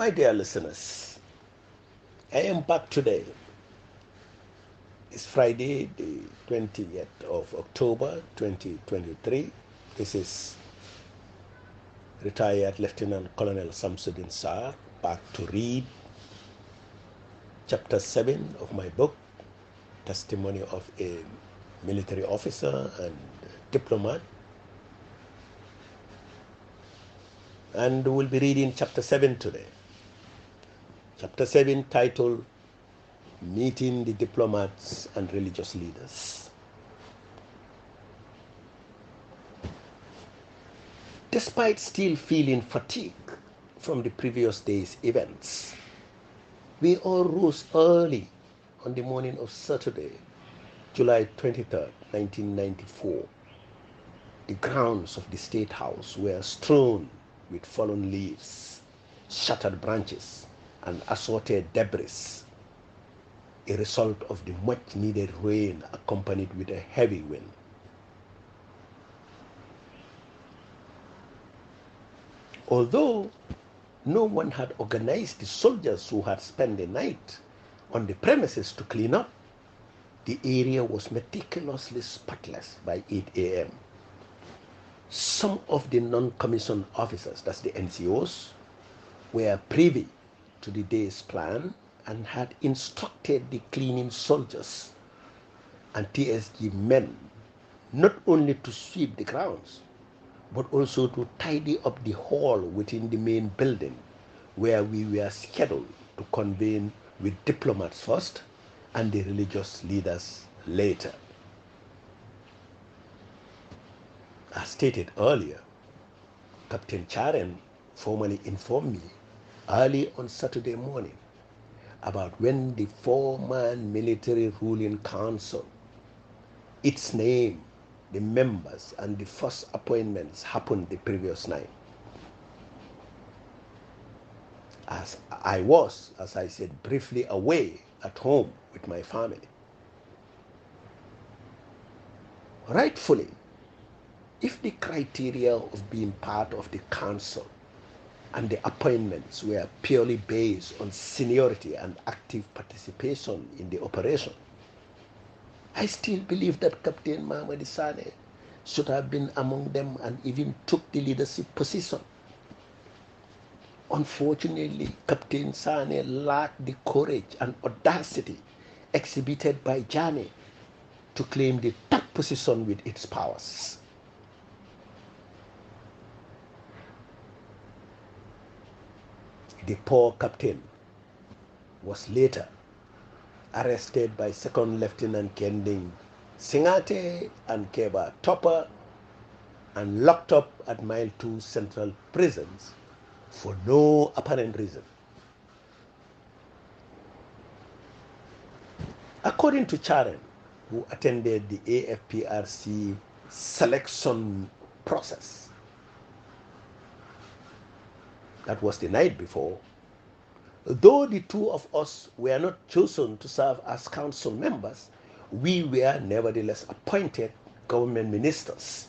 My dear listeners, I am back today. It's Friday, the 20th of October 2023. This is retired Lieutenant Colonel Samsudeen Sarr back to read Chapter 7 of my book, Testimony of a Military Officer and Diplomat. And we'll be reading Chapter 7 today. Chapter 7 titled Meeting the Diplomats and Religious Leaders. Despite still feeling fatigue from the previous day's events, we all rose early on the morning of Saturday, July 23rd, 1994. The grounds of the State House were strewn with fallen leaves, shattered branches, and assorted debris, a result of the much-needed rain accompanied with a heavy wind. Although no one had organized the soldiers who had spent the night on the premises to clean up, the area was meticulously spotless by 8 a.m. Some of the non-commissioned officers, that's the NCOs, were privy to the day's plan and had instructed the cleaning soldiers and TSG men not only to sweep the grounds, but also to tidy up the hall within the main building where we were scheduled to convene with diplomats first and the religious leaders later. As stated earlier, Captain Charen formally informed me early on Saturday morning about when the four-man military ruling council, its name, the members, and the first appointments happened the previous night. As I said, briefly away at home with my family. Rightfully, if the criteria of being part of the council and the appointments were purely based on seniority and active participation in the operation, I still believe that Captain Mamadi Sane should have been among them and even took the leadership position. Unfortunately, Captain Sane lacked the courage and audacity exhibited by Jani to claim the top position with its powers. The poor captain was later arrested by Second Lieutenant Kending Singate and Keba Topper and locked up at Mile 2 Central Prisons for no apparent reason. According to Charen, who attended the AFPRC selection process, that was the night before, though the two of us were not chosen to serve as council members, we were nevertheless appointed government ministers.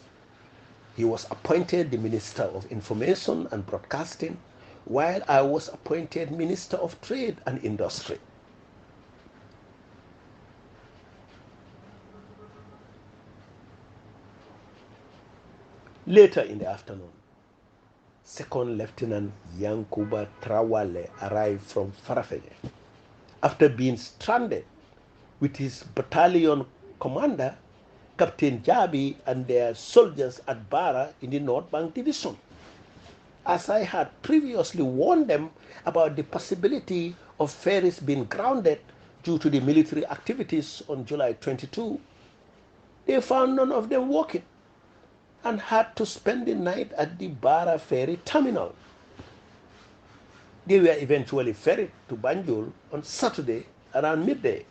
He was appointed the Minister of Information and Broadcasting, while I was appointed Minister of Trade and Industry. Later in the afternoon, Second Lieutenant Yankuba Trawale arrived from Farafenye after being stranded with his battalion commander, Captain Jabi, and their soldiers at Bara in the North Bank Division. As I had previously warned them about the possibility of ferries being grounded due to the military activities on July 22, they found none of them working and had to spend the night at the Bara ferry terminal. They were eventually ferried to Banjul on Saturday around midday.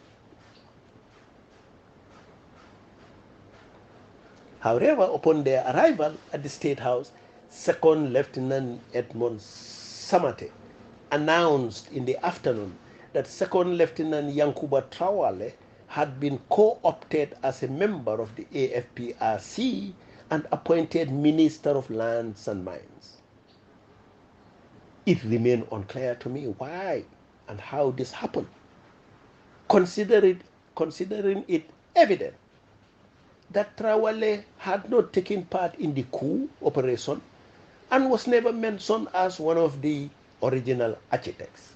However, upon their arrival at the State House, Second Lieutenant Edmond Samate announced in the afternoon that Second Lieutenant Yankuba Trawale had been co-opted as a member of the AFPRC and appointed Minister of Lands and Mines. It remained unclear to me why and how this happened, considering it evident that Traore had not taken part in the coup operation and was never mentioned as one of the original architects.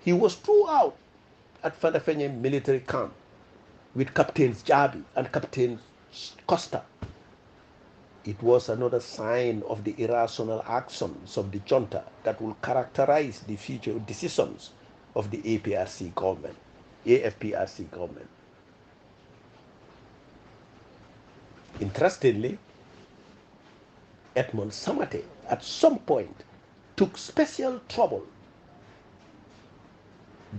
He was thrown out at Fadafenye military camp with Captains Jabi and Captain Costa. It was another sign of the irrational actions of the junta that will characterize the future decisions of the AFPRC government. Interestingly, Edmond Samate at some point took special trouble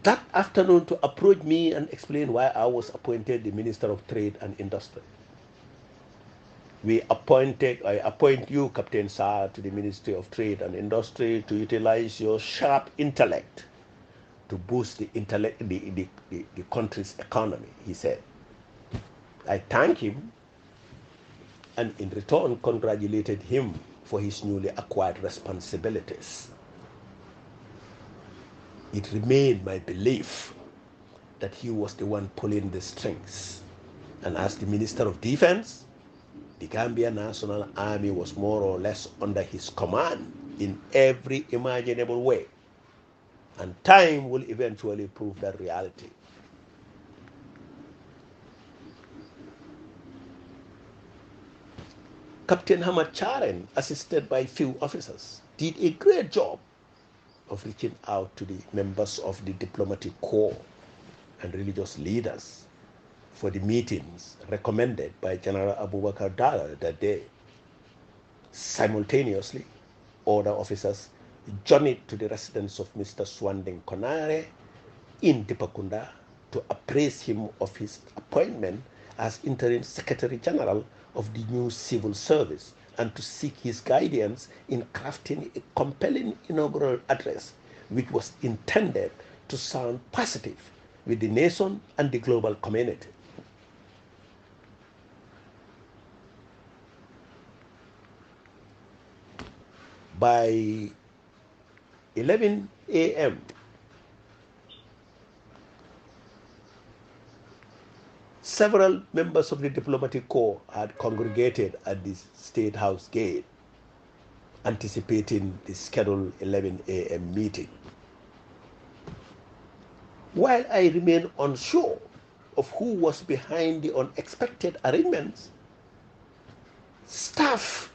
that afternoon to approach me and explain why I was appointed the Minister of Trade and Industry. I appoint you, Captain Sarr, to the Ministry of Trade and Industry to utilize your sharp intellect to boost the country's economy, he said. I thanked him and in return congratulated him for his newly acquired responsibilities. It remained my belief that he was the one pulling the strings. And as the Minister of Defense, the Gambian National Army was more or less under his command in every imaginable way. And time will eventually prove that reality. Captain Hamad Charen, assisted by few officers, did a great job of reaching out to the members of the diplomatic corps and religious leaders for the meetings recommended by General Abubakar Dara that day. Simultaneously, other officers journeyed to the residence of Mr. Swandeng Konare in Dipakunda to appraise him of his appointment as interim Secretary General of the new civil service and to seek his guidance in crafting a compelling inaugural address which was intended to sound positive with the nation and the global community. By 11 a.m., several members of the diplomatic corps had congregated at the State House gate, anticipating the scheduled 11 a.m. meeting. While I remained unsure of who was behind the unexpected arrangements, staff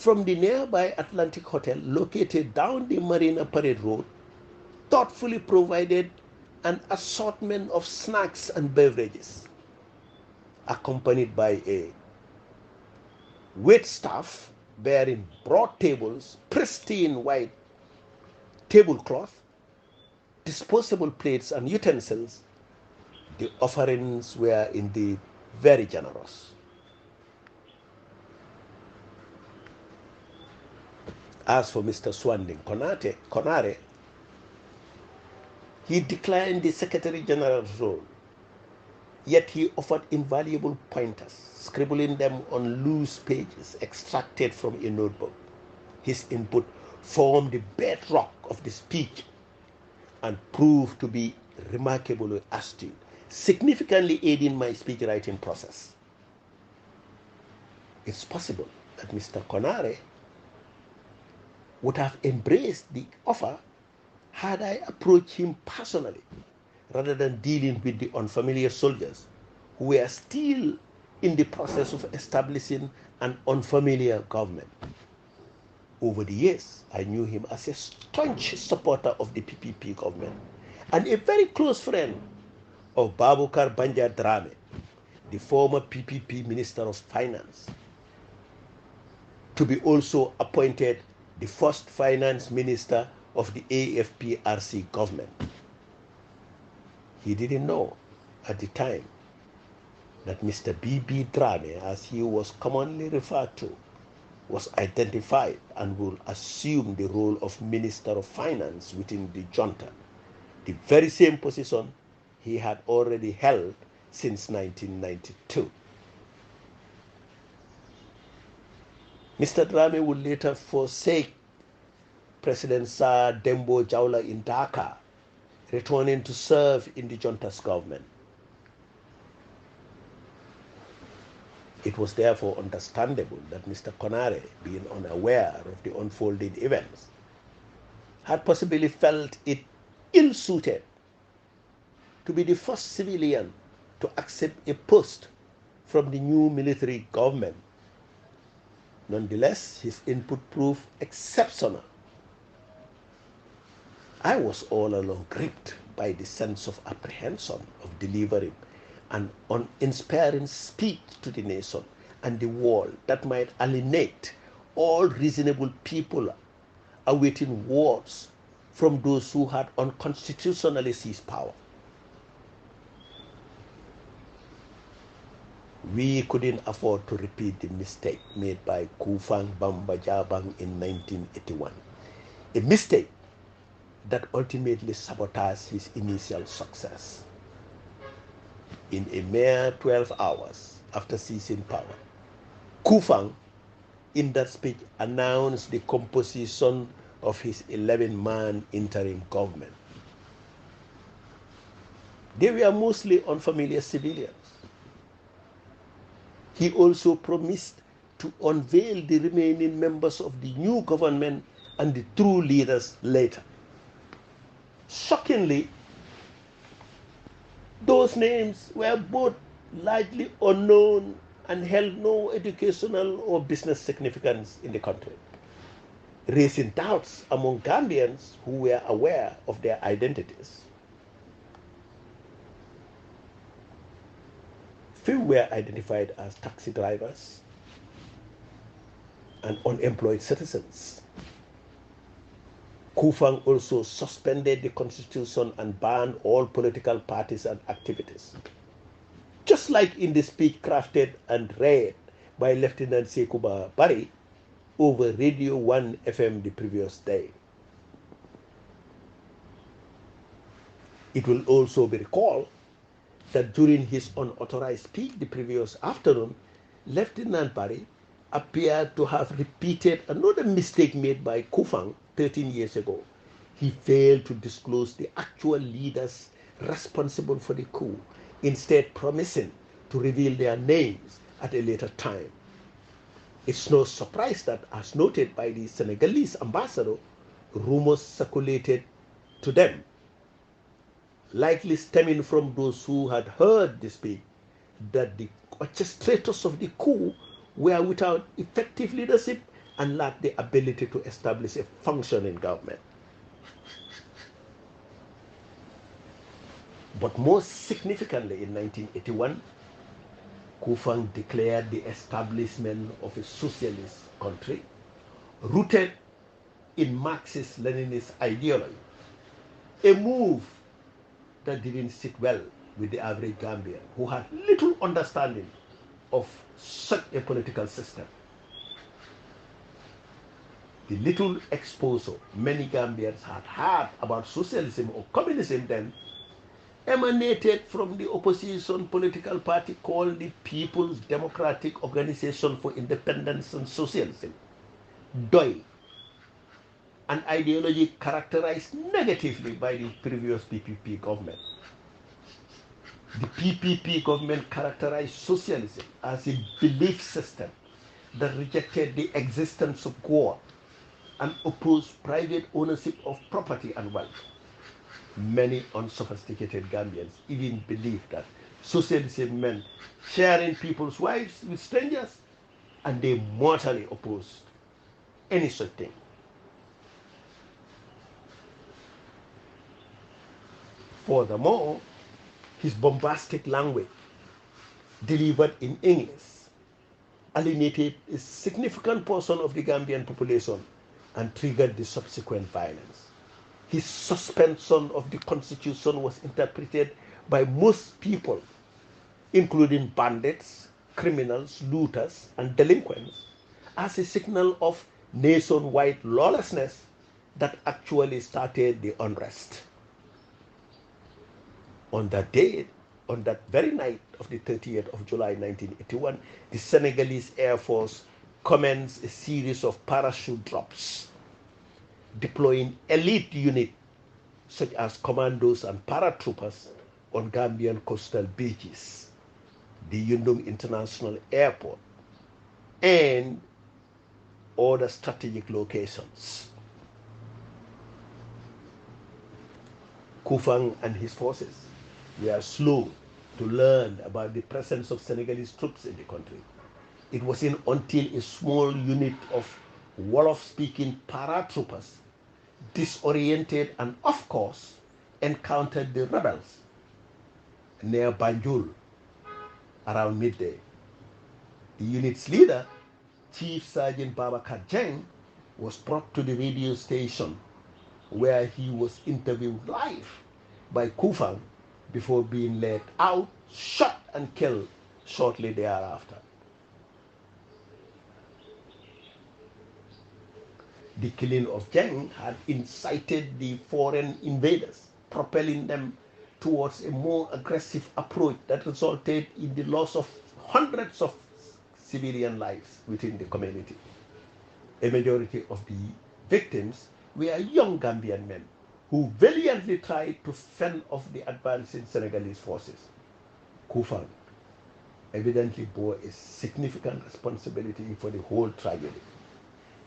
from the nearby Atlantic Hotel located down the Marina Parade Road thoughtfully provided an assortment of snacks and beverages, accompanied by a wait staff bearing broad tables, pristine white tablecloth, disposable plates and utensils. The offerings were indeed very generous. As for Mr. Swandeng Konare, he declined the Secretary General's role, yet he offered invaluable pointers, scribbling them on loose pages extracted from a notebook. His input formed the bedrock of the speech and proved to be remarkably astute, significantly aiding my speech writing process. It's possible that Mr. Konare would have embraced the offer had I approached him personally rather than dealing with the unfamiliar soldiers who were still in the process of establishing an unfamiliar government. Over the years, I knew him as a staunch supporter of the PPP government and a very close friend of Babukar Banja Drame, the former PPP Minister of Finance, to be also appointed the first finance minister of the AFPRC government. He didn't know at the time that Mr. B.B. Drame, as he was commonly referred to, was identified and will assume the role of Minister of Finance within the junta, the very same position he had already held since 1992. Mr. Drame would later forsake President Sarr Dembo Jawla in Dhaka, returning to serve in the junta's government. It was therefore understandable that Mr. Konare, being unaware of the unfolding events, had possibly felt it ill-suited to be the first civilian to accept a post from the new military government. Nonetheless, his input proved exceptional. I was all along gripped by the sense of apprehension of delivering an uninspiring speech to the nation and the world that might alienate all reasonable people awaiting words from those who had unconstitutionally seized power. We couldn't afford to repeat the mistake made by Kufang Bamba Jabang in 1981, a mistake that ultimately sabotaged his initial success. In a mere 12 hours after seizing power, Kufang, in that speech, announced the composition of his 11-man interim government. They were mostly unfamiliar civilians. He also promised to unveil the remaining members of the new government and the true leaders later. Shockingly, those names were both largely unknown and held no educational or business significance in the country, raising doubts among Gambians who were aware of their identities. Few were identified as taxi drivers and unemployed citizens. Kufang also suspended the constitution and banned all political parties and activities, just like in the speech crafted and read by Lieutenant Sekuba Bari over Radio 1 FM the previous day. It will also be recalled that during his unauthorized speech the previous afternoon, Lieutenant Bari appeared to have repeated another mistake made by Kufang 13 years ago. He failed to disclose the actual leaders responsible for the coup, instead promising to reveal their names at a later time. It's no surprise that, as noted by the Senegalese ambassador, rumors circulated to them, likely stemming from those who had heard the speech, that the orchestrators of the coup were without effective leadership and lacked the ability to establish a functioning government. But most significantly, in 1981, Kufang declared the establishment of a socialist country rooted in Marxist-Leninist ideology, a move that didn't sit well with the average Gambian, who had little understanding of such a political system. The little exposure many Gambians had had about socialism or communism then emanated from the opposition political party called the People's Democratic Organization for Independence and Socialism, DOI, an ideology characterized negatively by the previous PPP government. The PPP government characterized socialism as a belief system that rejected the existence of God and opposed private ownership of property and wealth. Many unsophisticated Gambians even believed that socialism meant sharing people's wives with strangers, and they mortally opposed any such thing. Furthermore, his bombastic language, delivered in English, alienated a significant portion of the Gambian population and triggered the subsequent violence. His suspension of the constitution was interpreted by most people, including bandits, criminals, looters, and delinquents, as a signal of nationwide lawlessness that actually started the unrest. On that day, on that very night of the 30th of July 1981, the Senegalese Air Force commenced a series of parachute drops deploying elite units such as commandos and paratroopers on Gambian coastal beaches, the Yundum International Airport, and other strategic locations. Kufang and his forces were slow to learn about the presence of Senegalese troops in the country. It wasn't until a small unit of Wolof-speaking paratroopers, disoriented and off course, encountered the rebels near Banjul around midday. The unit's leader, Chief Sergeant Babakar Jeng, was brought to the radio station where he was interviewed live by Kufang before being led out, shot and killed shortly thereafter. The killing of Jeng had incited the foreign invaders, propelling them towards a more aggressive approach that resulted in the loss of hundreds of civilian lives within the community. A majority of the victims were young Gambian men who valiantly tried to fend off the advancing Senegalese forces. Kufang evidently bore a significant responsibility for the whole tragedy.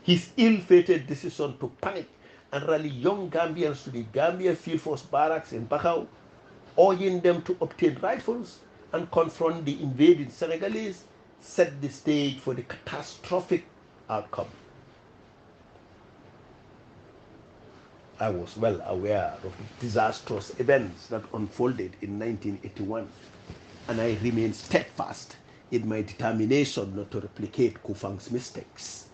His ill-fated decision to panic and rally young Gambians to the Gambia Field Force barracks in Bakau, urging them to obtain rifles and confront the invading Senegalese, set the stage for the catastrophic outcome. I was well aware of the disastrous events that unfolded in 1981, and I remained steadfast in my determination not to replicate Kufang's mistakes.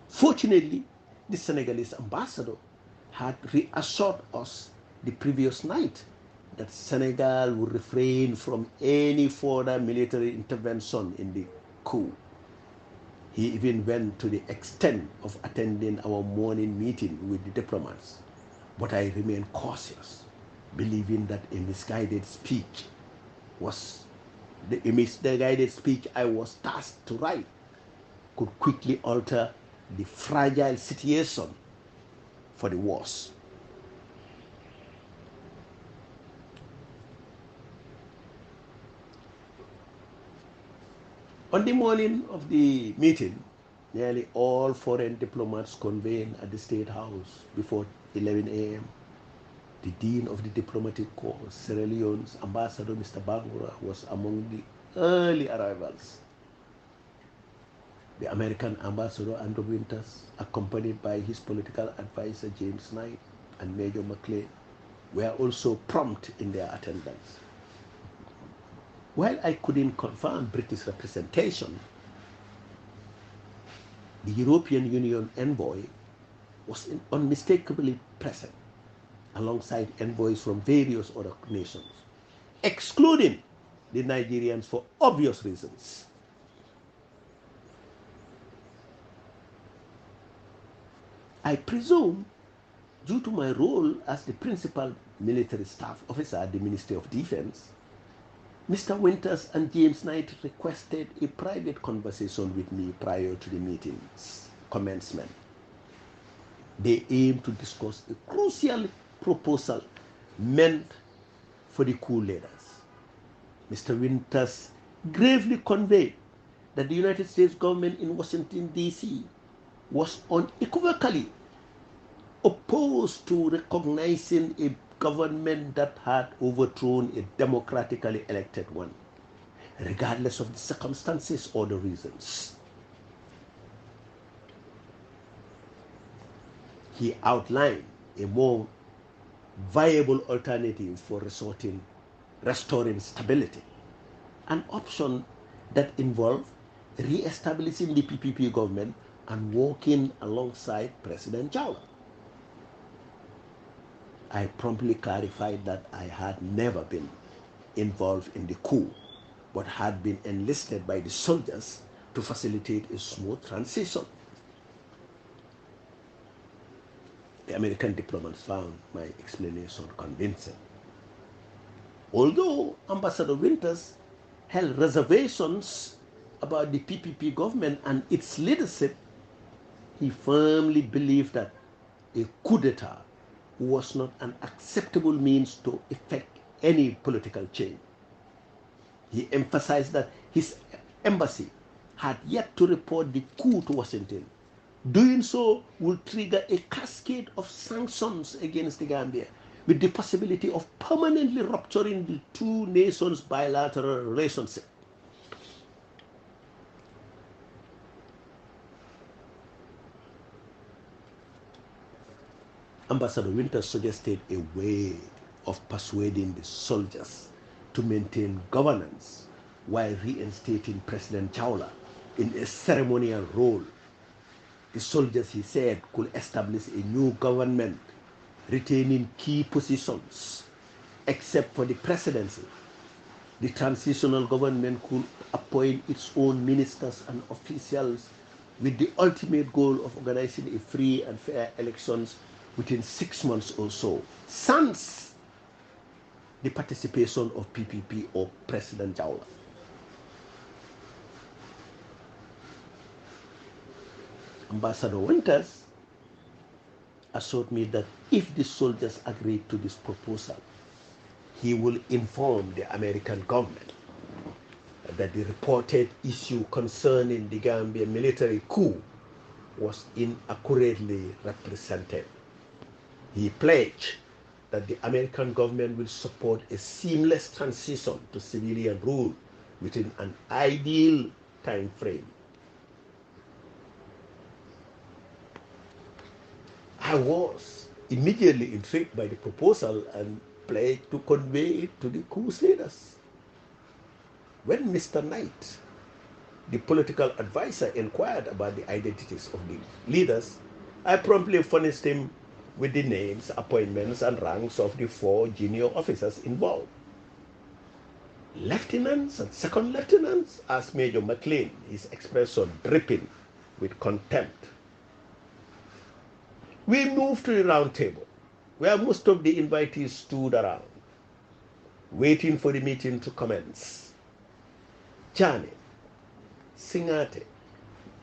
Fortunately, the Senegalese ambassador had reassured us the previous night that Senegal would refrain from any further military intervention in the coup. He even went to the extent of attending our morning meeting with the diplomats. But I remain cautious, believing that a misguided speech I was tasked to write could quickly alter the fragile situation for the worse. On the morning of the meeting, nearly all foreign diplomats convened at the State House before 11 a.m. The Dean of the Diplomatic Corps, Sierra Leone's Ambassador Mr. Bangura, was among the early arrivals. The American Ambassador Andrew Winters, accompanied by his political advisor James Knight and Major McLean, were also prompt in their attendance. While I couldn't confirm British representation, the European Union envoy was unmistakably present, alongside envoys from various other nations, excluding the Nigerians for obvious reasons. I presume, due to my role as the principal military staff officer at the Ministry of Defense, Mr. Winters and James Knight requested a private conversation with me prior to the meeting's commencement. They aimed to discuss a crucial proposal meant for the coup leaders. Mr. Winters gravely conveyed that the United States government in Washington, D.C. was unequivocally opposed to recognizing a government that had overthrown a democratically elected one, regardless of the circumstances or the reasons. He outlined a more viable alternative for restoring stability, an option that involved re-establishing the PPP government and working alongside President Jammeh. I promptly clarified that I had never been involved in the coup, but had been enlisted by the soldiers to facilitate a smooth transition. The American diplomats found my explanation convincing. Although Ambassador Winters held reservations about the PPP government and its leadership, he firmly believed that a coup d'etat was not an acceptable means to effect any political change. He emphasized that his embassy had yet to report the coup to Washington. Doing so will trigger a cascade of sanctions against the Gambia, with the possibility of permanently rupturing the two nations' bilateral relationship. Ambassador Winters suggested a way of persuading the soldiers to maintain governance while reinstating President Chawla in a ceremonial role. The soldiers, he said, could establish a new government retaining key positions except for the presidency. The transitional government could appoint its own ministers and officials with the ultimate goal of organizing a free and fair elections within 6 months or so, sans the participation of PPP or President Chawla. Ambassador Winters assured me that if the soldiers agreed to this proposal, he will inform the American government that the reported issue concerning the Gambia military coup was inaccurately represented. He pledged that the American government will support a seamless transition to civilian rule within an ideal time frame. I was immediately intrigued by the proposal and pledged to convey it to the coup's leaders. When Mr. Knight, the political advisor, inquired about the identities of the leaders, I promptly furnished him with the names, appointments, and ranks of the 4 junior officers involved. Lieutenants and second lieutenants, asked Major McLean, his expression dripping with contempt. We moved to the round table, where most of the invitees stood around, waiting for the meeting to commence. Jani, Singate,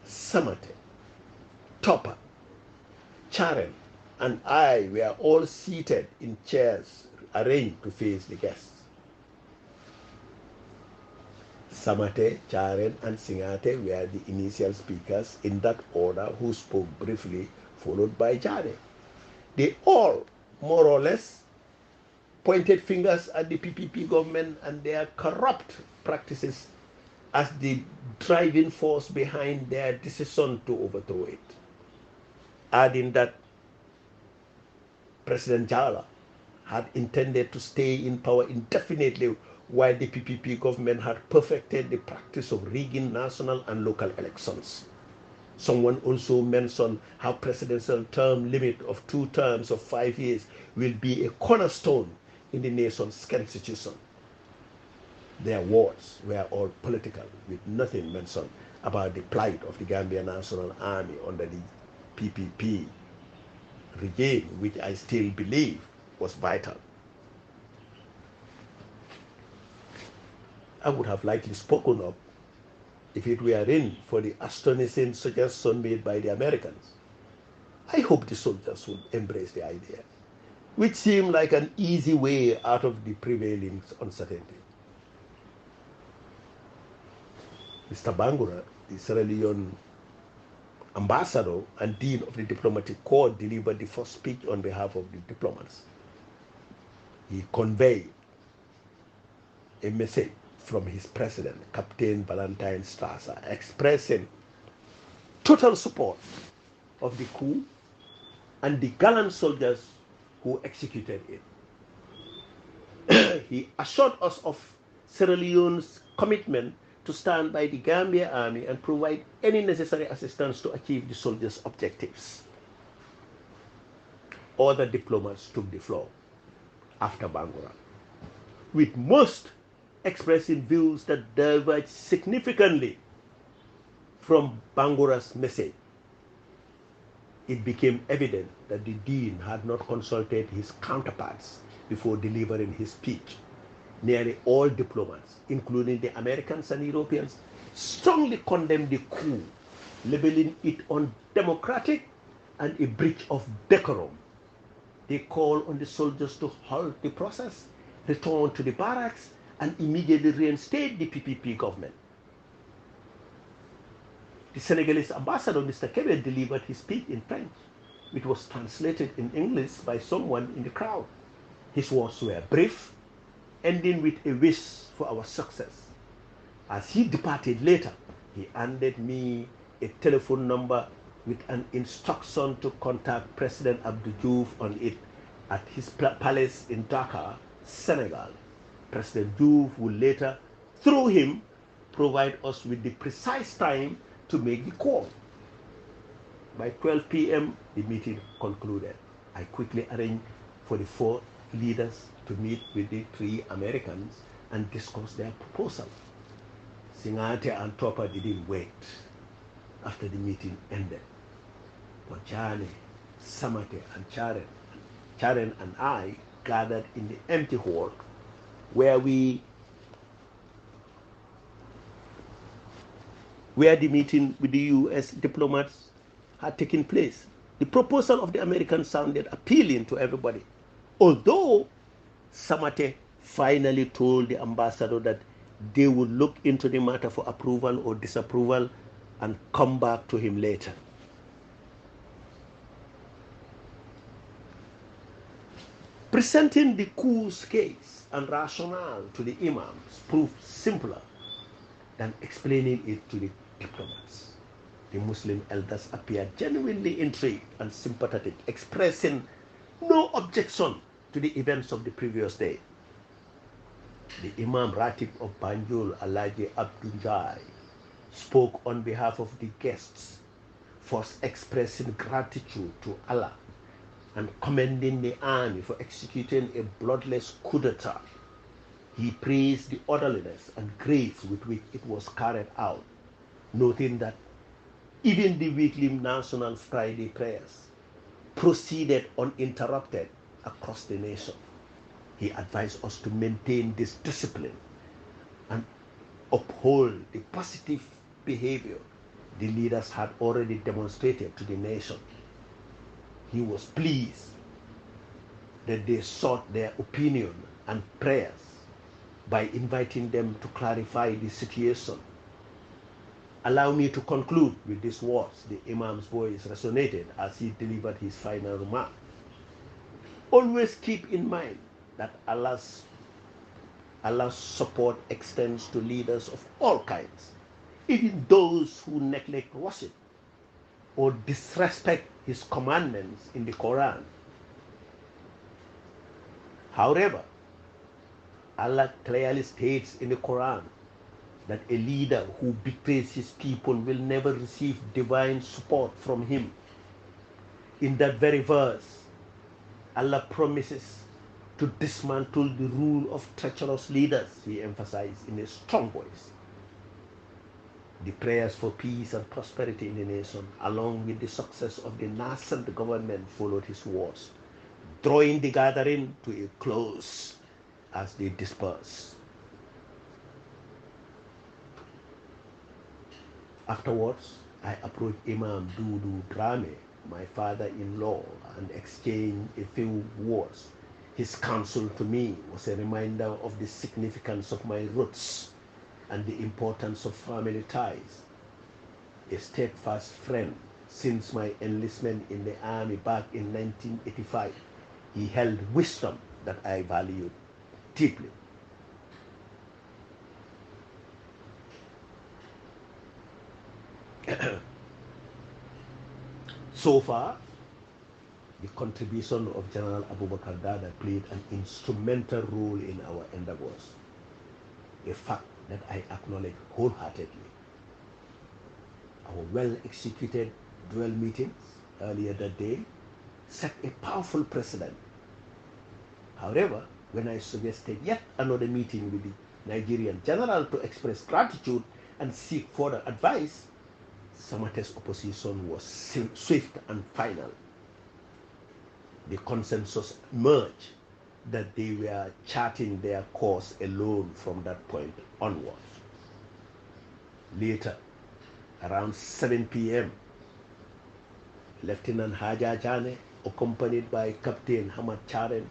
Samate, Topper, Charen, and I were all seated in chairs arranged to face the guests. Samate, Charen, and Singate were the initial speakers in that order, who spoke briefly, followed by Jane. They all, more or less, pointed fingers at the PPP government and their corrupt practices as the driving force behind their decision to overthrow it, adding that President Chawla had intended to stay in power indefinitely while the PPP government had perfected the practice of rigging national and local elections. Someone also mentioned how presidential term limit of 2 terms of 5 years will be a cornerstone in the nation's constitution. Their words were all political, with nothing mentioned about the plight of the Gambian National Army under the PPP regime, which I still believe was vital. I would have likely spoken up if it were in for the astonishing suggestion made by the Americans. I hope the soldiers would embrace the idea, which seemed like an easy way out of the prevailing uncertainty. Mr. Bangura, the Sierra Leone ambassador and dean of the diplomatic corps, delivered the first speech on behalf of the diplomats. He conveyed a message from his president, Captain Valentine Strasser, expressing total support of the coup and the gallant soldiers who executed it. He assured us of Sierra Leone's commitment to stand by the Gambia army and provide any necessary assistance to achieve the soldiers' objectives. Other diplomats took the floor after Bangura, with most expressing views that diverged significantly from Bangura's message. It became evident that the dean had not consulted his counterparts before delivering his speech. Nearly all diplomats, including the Americans and Europeans, strongly condemned the coup, labeling it undemocratic and a breach of decorum. They call on the soldiers to halt the process, return to the barracks, and immediately reinstate the PPP government. The Senegalese ambassador, Mr. Kebe, delivered his speech in French, which was translated in English by someone in the crowd. His words were brief, ending with a wish for our success. As he departed later, he handed me a telephone number with an instruction to contact President Abdou Diouf on it at his palace in Dakar, Senegal. President Diouf will later, through him, provide us with the precise time to make the call. By 12 p.m., the meeting concluded. I quickly arranged for the 4 leaders to meet with the 3 Americans and discuss their proposal. Singate and Topper didn't wait after the meeting ended. But Jane, Samate, and Charen and I gathered in the empty hall where the meeting with the U.S. diplomats had taken place. The proposal of the Americans sounded appealing to everybody, although Samate finally told the ambassador that they would look into the matter for approval or disapproval and come back to him later. Presenting the coup's case and rationale to the imams proved simpler than explaining it to the diplomats. The Muslim elders appeared genuinely intrigued and sympathetic, expressing no objection to the events of the previous day. The Imam Ratib of Banjul, Alhaji Abdul spoke on behalf of the guests, first expressing gratitude to Allah and commending the army for executing a bloodless coup d'etat. He praised the orderliness and grace with which it was carried out, noting that even the weekly National Friday prayers proceeded uninterrupted across the nation. He advised us to maintain this discipline and uphold the positive behavior the leaders had already demonstrated to the nation. He was pleased that they sought their opinion and prayers by inviting them to clarify the situation. Allow me to conclude with these words. The Imam's voice resonated as he delivered his final remark. Always keep in mind that Allah's support extends to leaders of all kinds, even those who neglect worship or disrespect his commandments in the Quran. However, Allah clearly states in the Quran that a leader who betrays his people will never receive divine support from him. In that very verse, Allah promises to dismantle the rule of treacherous leaders, he emphasized in a strong voice. The prayers for peace and prosperity in the nation, along with the success of the nascent government, followed his words, drawing the gathering to a close as they dispersed. Afterwards, I approached Imam Dudu Drame, my father-in-law, and exchanged a few words. His counsel to me was a reminder of the significance of my roots and the importance of family ties. A steadfast friend since my enlistment in the army back in 1985, he held wisdom that I valued deeply. So far, the contribution of General Abubakar Dada played an instrumental role in our endeavors, a fact that I acknowledge wholeheartedly. Our well-executed dual meetings earlier that day set a powerful precedent. However, when I suggested yet another meeting with the Nigerian general to express gratitude and seek further advice, Samate's opposition was swift and final. The consensus emerged that they were charting their course alone from that point onwards. Later, around 7 p.m., Lieutenant Haja Jane, accompanied by Captain Hamad Charen,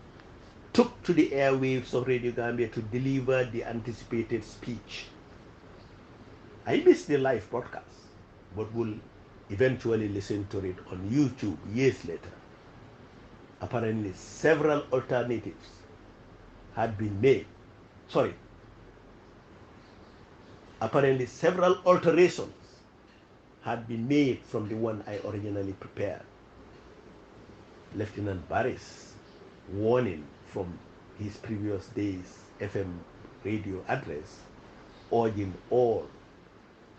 took to the airwaves of Radio Gambia to deliver the anticipated speech. I missed the live broadcast, but will eventually listen to it on YouTube years later. Apparently, several alternatives had been made. Apparently, several alterations had been made from the one I originally prepared. Lieutenant Barris' warning from his previous day's FM radio address, urging all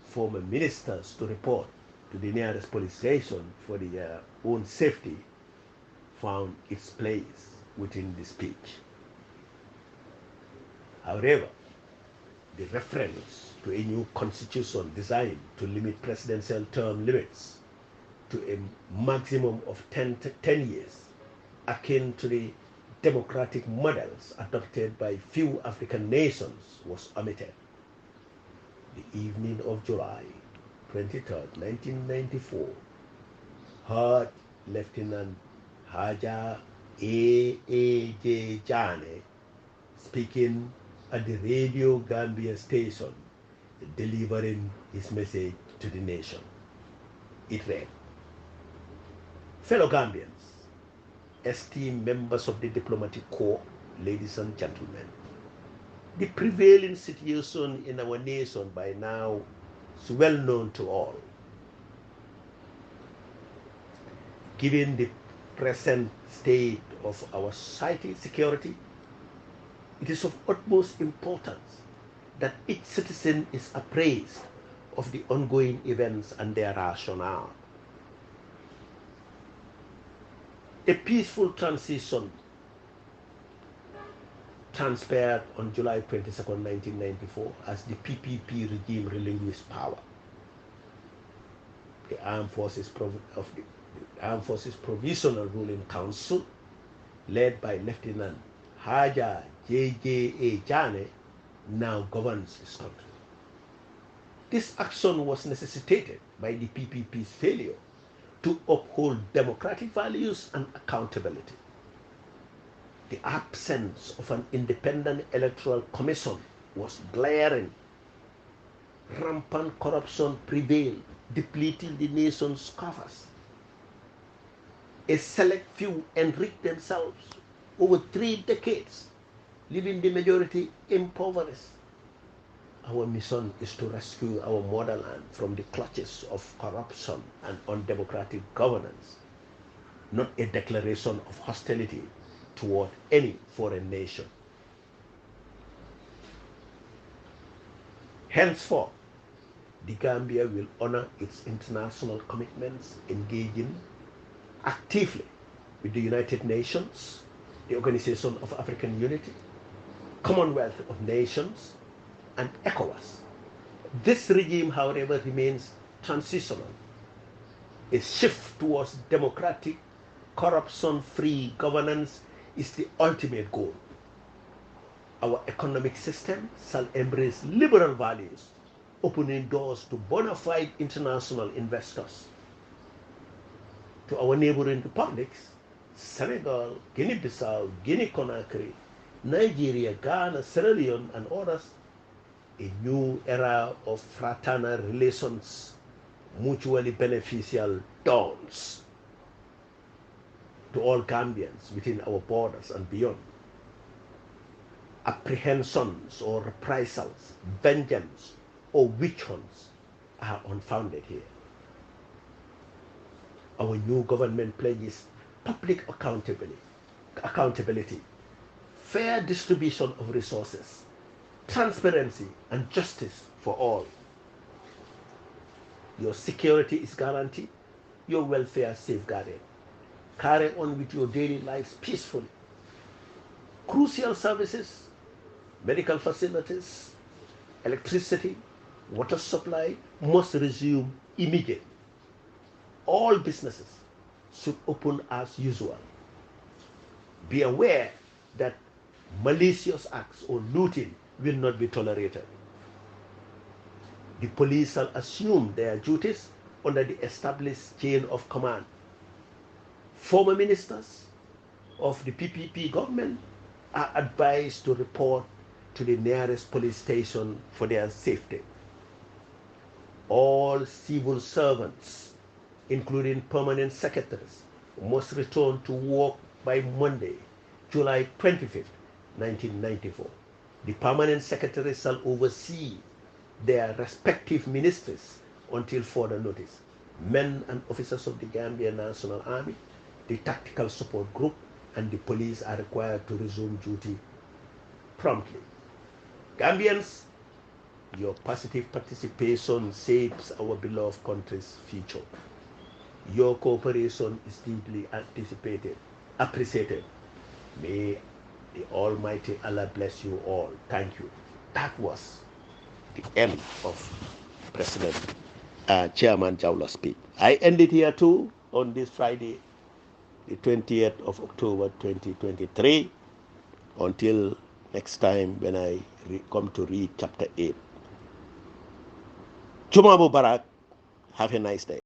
former ministers to report to the nearest police station for their own safety, found its place within the speech. However, the reference to a new constitution designed to limit presidential term limits to a maximum of 10 years, akin to the democratic models adopted by few African nations, was omitted. The evening of July 23rd, 1994, heard Lieutenant Haja A.A.J. Jane speaking at the Radio Gambia station, delivering his message to the nation. It read, "Fellow Gambians, esteemed members of the diplomatic corps, ladies and gentlemen, the prevailing situation in our nation by now is well known to all. Given the present state of our society security, it is of utmost importance that each citizen is appraised of the ongoing events and their rationale. A peaceful transition transpired on July 22nd, 1994, as the PPP regime relinquished power. The Armed Forces Provisional Ruling Council, led by Lieutenant Haja J.J.A. Jane, now governs this country. This action was necessitated by the PPP's failure to uphold democratic values and accountability. The absence of an independent electoral commission was glaring. Rampant corruption prevailed, depleting the nation's coffers. A select few enriched themselves over 3 decades, leaving the majority impoverished. Our mission is to rescue our motherland from the clutches of corruption and undemocratic governance, not a declaration of hostility toward any foreign nation. Henceforth, the Gambia will honor its international commitments, engaging actively with the United Nations, the Organization of African Unity, Commonwealth of Nations, and ECOWAS. This regime, however, remains transitional. A shift towards democratic, corruption-free governance is the ultimate goal. Our economic system shall embrace liberal values, opening doors to bona fide international investors. To our neighboring republics, Senegal, Guinea-Bissau, Guinea-Conakry, Nigeria, Ghana, Sierra Leone, and others, a new era of fraternal relations, mutually beneficial dawns. To all Gambians within our borders and beyond, apprehensions or reprisals, vengeance or witch hunts are unfounded here. Our new government pledges public accountability, fair distribution of resources, transparency and justice for all. Your security is guaranteed, your welfare safeguarded. Carry on with your daily lives peacefully. Crucial services, medical facilities, electricity, water supply must resume immediately. All businesses should open as usual. Be aware that malicious acts or looting will not be tolerated. The police shall assume their duties under the established chain of command, Former ministers of the PPP government are advised to report to the nearest police station for their safety. All civil servants, including permanent secretaries, must return to work by Monday, July 25th, 1994. The permanent secretaries shall oversee their respective ministries until further notice. Men and officers of the Gambian National Army, the Tactical Support Group, and the police are required to resume duty promptly. Gambians, your positive participation shapes our beloved country's future. Your cooperation is deeply appreciated. May the Almighty Allah bless you all. Thank you. That was the end of President Chairman Jawla's speech. I end it here too on this Friday, the 20th of October 2023, until next time when I come to read chapter 8. Juma Mubarak. Have a nice day.